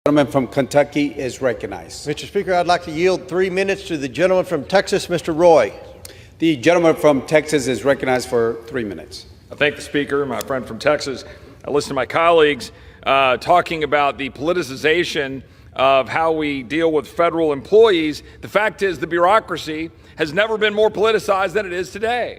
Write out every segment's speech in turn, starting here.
The gentleman from Kentucky is recognized. Mr. Speaker, I'd like to yield 3 minutes to the gentleman from Texas, Mr. Roy. The gentleman from Texas is recognized for 3 minutes. I thank the Speaker, my friend from Texas. I listen to my colleagues talking about the politicization of how we deal with federal employees. The fact is the bureaucracy has never been more politicized than it is today.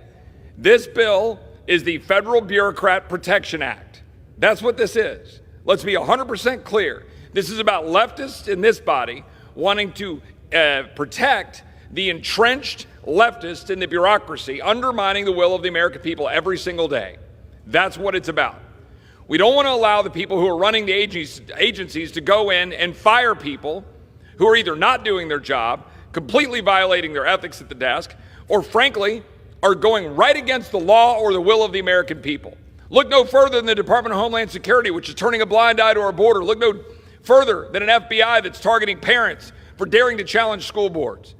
This bill is the Federal Bureaucrat Protection Act. That's what this is. Let's be 100% clear. This is about leftists in this body wanting to protect the entrenched leftists in the bureaucracy, undermining the will of the American people every single day. That's what it's about. We don't want to allow the people who are running the agencies to go in and fire people who are either not doing their job, completely violating their ethics at the desk, or frankly, are going right against the law or the will of the American people. Look no further than the Department of Homeland Security, which is turning a blind eye to our border. Look no further than an FBI that's targeting parents for daring to challenge school boards.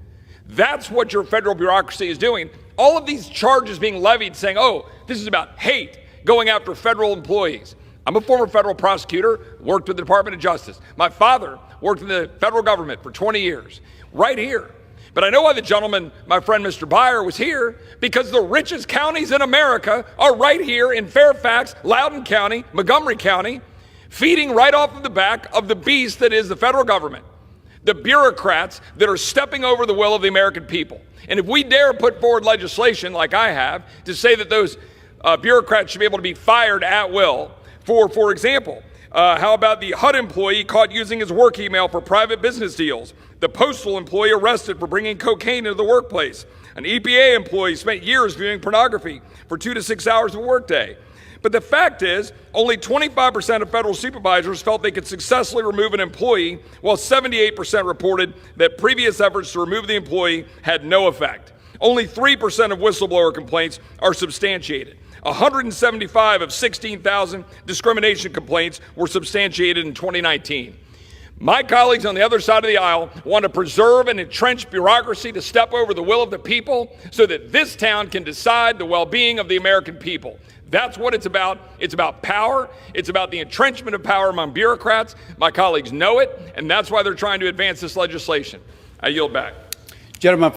That's what your federal bureaucracy is doing. All of these charges being levied saying, oh, this is about hate, going after federal employees. I'm a former federal prosecutor, worked with the Department of Justice. My father worked in the federal government for 20 years, right here. But I know why the gentleman, my friend Mr. Baier, was here, because the richest counties in America are right here in Fairfax, Loudoun County, Montgomery County, feeding right off of the back of the beast that is the federal government, the bureaucrats that are stepping over the will of the American people. And if we dare put forward legislation like I have to say that those bureaucrats should be able to be fired at will, for example, how about the HUD employee caught using his work email for private business deals? The postal employee arrested for bringing cocaine into the workplace. An EPA employee spent years viewing pornography for 2 to 6 hours of a workday. But the fact is, only 25% of federal supervisors felt they could successfully remove an employee, while 78% reported that previous efforts to remove the employee had no effect. Only 3% of whistleblower complaints are substantiated. 175 of 16,000 discrimination complaints were substantiated in 2019. My colleagues on the other side of the aisle want to preserve an entrenched bureaucracy to step over the will of the people so that this town can decide the well-being of the American people. That's what it's about. It's about power. It's about the entrenchment of power among bureaucrats. My colleagues know it, and that's why they're trying to advance this legislation. I yield back. Gentleman